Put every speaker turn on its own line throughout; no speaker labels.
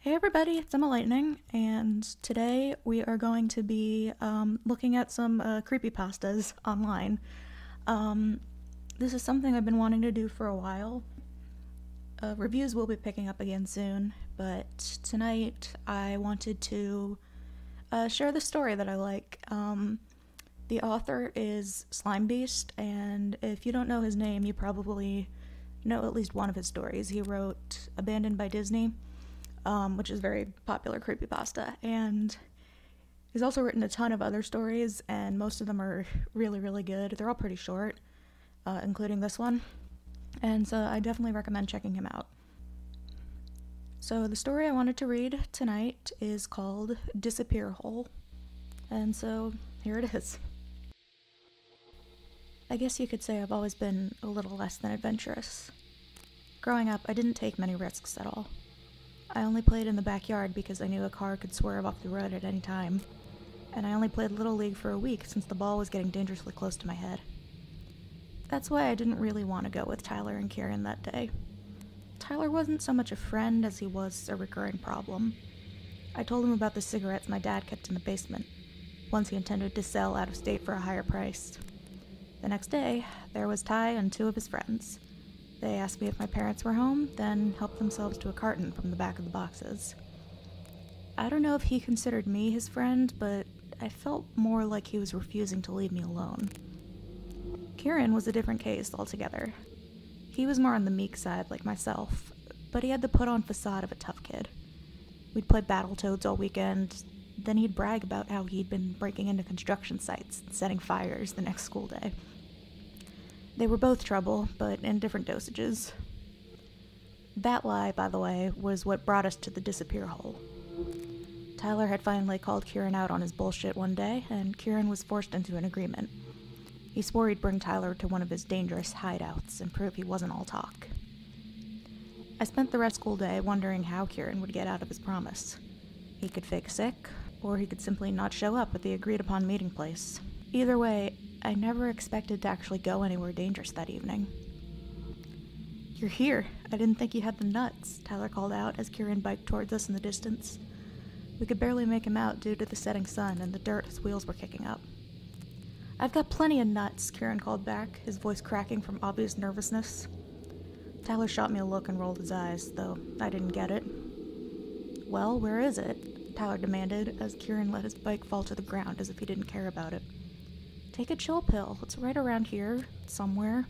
Hey everybody, it's Emma Lightning, and today we are going to be looking at some creepypastas online. Um, this is something I've been wanting to do for a while. Reviews will be picking up again soon, but tonight I wanted to share the story that I like. The author is Slime Beast, and if you don't know his name, you probably know at least one of his stories. He wrote Abandoned by Disney, which is a very popular creepypasta, and he's also written a ton of other stories, and most of them are really, really good. They're all pretty short, including this one, and so I definitely recommend checking him out. So the story I wanted to read tonight is called Disappear Hole, and so here it is. I guess you could say I've always been a little less than adventurous. Growing up, I didn't take many risks at all. I only played in the backyard because I knew a car could swerve off the road at any time, and I only played Little League for a week since the ball was getting dangerously close to my head. That's why I didn't really want to go with Tyler and Kieran that day. Tyler wasn't so much a friend as he was a recurring problem. I told him about the cigarettes my dad kept in the basement, ones he intended to sell out of state for a higher price. The next day, there was Ty and two of his friends. They asked me if my parents were home, then helped themselves to a carton from the back of the boxes. I don't know if he considered me his friend, but I felt more like he was refusing to leave me alone. Kieran was a different case altogether. He was more on the meek side like myself, but he had the put-on facade of a tough kid. We'd play Battletoads all weekend, then he'd brag about how he'd been breaking into construction sites and setting fires the next school day. They were both trouble, but in different dosages. That lie, by the way, was what brought us to the disappear hole. Tyler had finally called Kieran out on his bullshit one day, and Kieran was forced into an agreement. He swore he'd bring Tyler to one of his dangerous hideouts and prove he wasn't all talk. I spent the rest of school day wondering how Kieran would get out of his promise. He could fake sick, or he could simply not show up at the agreed-upon meeting place. Either way, I never expected to actually go anywhere dangerous that evening. "You're here. I didn't think you had the nuts," Tyler called out as Kieran biked towards us in the distance. We could barely make him out due to the setting sun and the dirt his wheels were kicking up. "I've got plenty of nuts," Kieran called back, his voice cracking from obvious nervousness. Tyler shot me a look and rolled his eyes, though I didn't get it. "Well, where is it?" Tyler demanded as Kieran let his bike fall to the ground as if he didn't care about it. "Take a chill pill. It's right around here, somewhere."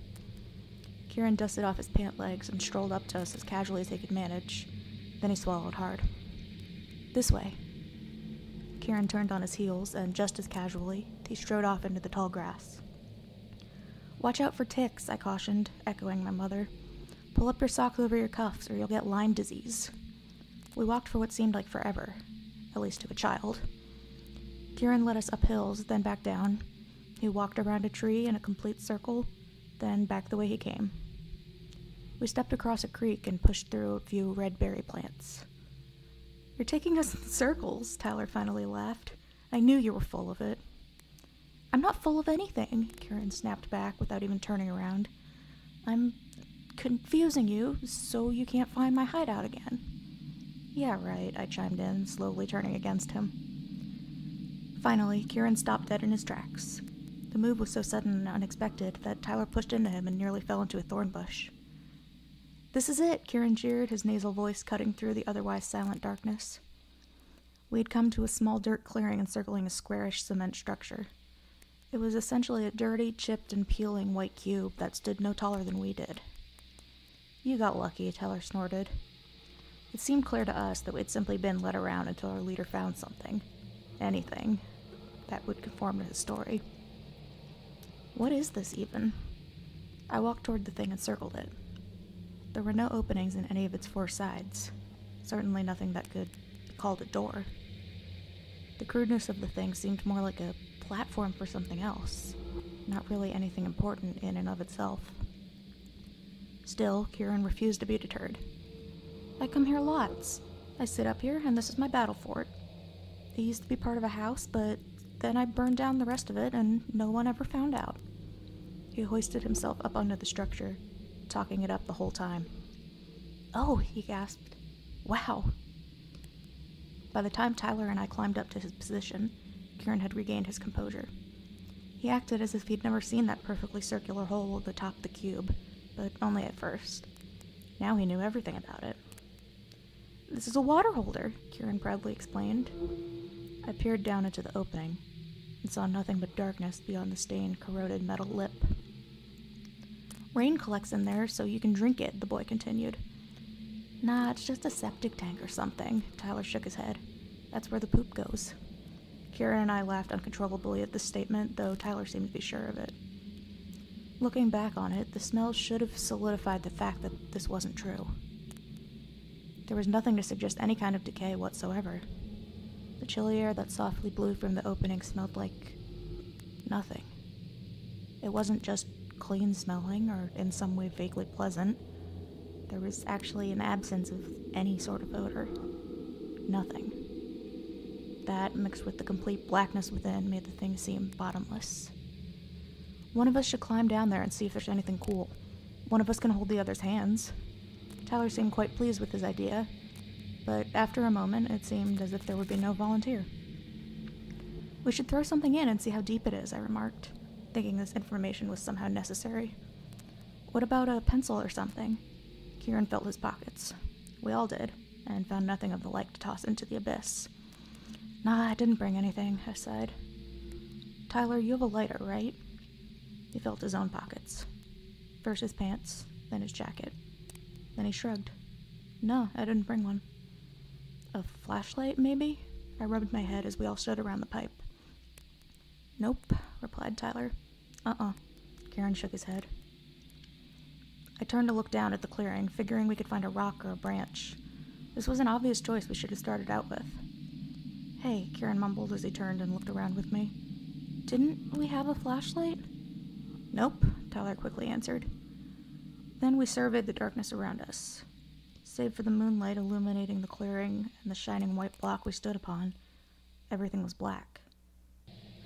Kieran dusted off his pant legs and strolled up to us as casually as he could manage. Then he swallowed hard. "This way." Kieran turned on his heels, and just as casually, he strode off into the tall grass. "Watch out for ticks," I cautioned, echoing my mother. "Pull up your socks over your cuffs, or you'll get Lyme disease." We walked for what seemed like forever, at least to a child. Kieran led us up hills, then back down. He walked around a tree in a complete circle, then back the way he came. We stepped across a creek and pushed through a few red berry plants. "You're taking us in circles," Tyler finally laughed. "I knew you were full of it." "I'm not full of anything," Kieran snapped back without even turning around. "I'm confusing you so you can't find my hideout again." "Yeah, right," I chimed in, slowly turning against him. Finally, Kieran stopped dead in his tracks. The move was so sudden and unexpected that Tyler pushed into him and nearly fell into a thorn bush. "This is it," Kieran jeered, his nasal voice cutting through the otherwise silent darkness. We had come to a small dirt clearing encircling a squarish cement structure. It was essentially a dirty, chipped, and peeling white cube that stood no taller than we did. "You got lucky," Tyler snorted. It seemed clear to us that we'd simply been led around until our leader found something, anything, that would conform to his story. "What is this, even?" I walked toward the thing and circled it. There were no openings in any of its four sides, certainly nothing that could be called a door. The crudeness of the thing seemed more like a platform for something else, not really anything important in and of itself. Still, Kieran refused to be deterred. "I come here lots. I sit up here, and this is my battle fort. It used to be part of a house, but then I burned down the rest of it, and no one ever found out." He hoisted himself up onto the structure, talking it up the whole time. "Oh," he gasped. "Wow." By the time Tyler and I climbed up to his position, Kieran had regained his composure. He acted as if he'd never seen that perfectly circular hole at the top of the cube, but only at first. Now he knew everything about it. "This is a water holder," Kieran proudly explained. I peered down into the opening and saw nothing but darkness beyond the stained, corroded metal lip. "Rain collects in there so you can drink it," the boy continued. "Nah, it's just a septic tank or something," Tyler shook his head. "That's where the poop goes." Kieran and I laughed uncontrollably at this statement, though Tyler seemed to be sure of it. Looking back on it, the smell should have solidified the fact that this wasn't true. There was nothing to suggest any kind of decay whatsoever. The chilly air that softly blew from the opening smelled like nothing. It wasn't just clean smelling or in some way vaguely pleasant. There was actually an absence of any sort of odor. Nothing. That, mixed with the complete blackness within, made the thing seem bottomless. "One of us should climb down there and see if there's anything cool. One of us can hold the other's hands." Tyler seemed quite pleased with his idea, but after a moment it seemed as if there would be no volunteer. "We should throw something in and see how deep it is," I remarked, thinking this information was somehow necessary. "What about a pencil or something?" Kieran felt his pockets. We all did, and found nothing of the like to toss into the abyss. "Nah, I didn't bring anything," I sighed. "Tyler, you have a lighter, right?" He felt his own pockets. First his pants, then his jacket. Then he shrugged. "No, I didn't bring one." "A flashlight, maybe?" I rubbed my head as we all stood around the pipe. "Nope," replied Tyler. Kieran shook his head. I turned to look down at the clearing, figuring we could find a rock or a branch. This was an obvious choice we should have started out with. "Hey," Kieran mumbled as he turned and looked around with me. "Didn't we have a flashlight?" "Nope," Tyler quickly answered. Then we surveyed the darkness around us. Save for the moonlight illuminating the clearing and the shining white block we stood upon, everything was black.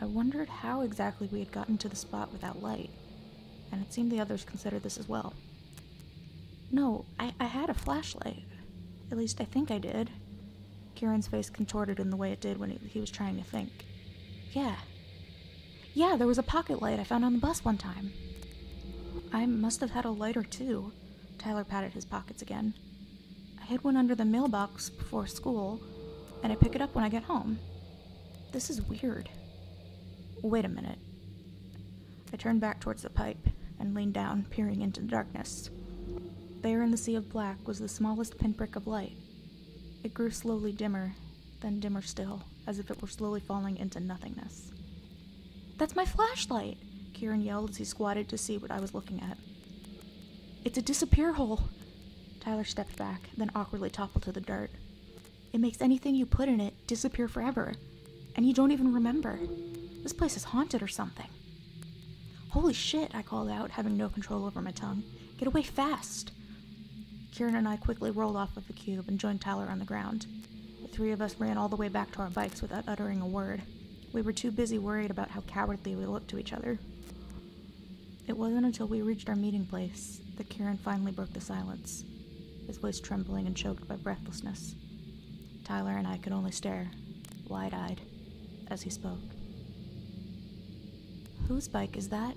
I wondered how exactly we had gotten to the spot without light, and it seemed the others considered this as well. "No, I had a flashlight. At least I think I did." Kieran's face contorted in the way it did when he was trying to think. Yeah, there was a pocket light I found on the bus one time." "I must have had a lighter too." Tyler patted his pockets again. "I hid one under the mailbox before school, and I pick it up when I get home. This is weird." "Wait a minute." I turned back towards the pipe and leaned down, peering into the darkness. There in the sea of black was the smallest pinprick of light. It grew slowly dimmer, then dimmer still, as if it were slowly falling into nothingness. "That's my flashlight!" Kieran yelled as he squatted to see what I was looking at. "It's a disappear hole!" Tyler stepped back, then awkwardly toppled to the dirt. "It makes anything you put in it disappear forever, and you don't even remember. This place is haunted or something." "Holy shit," I called out, having no control over my tongue. "Get away fast!" Kieran and I quickly rolled off of the cube and joined Tyler on the ground. The three of us ran all the way back to our bikes without uttering a word. We were too busy worried about how cowardly we looked to each other. It wasn't until we reached our meeting place that Kieran finally broke the silence, his voice trembling and choked by breathlessness. Tyler and I could only stare, wide-eyed, as he spoke. "Whose bike is that?"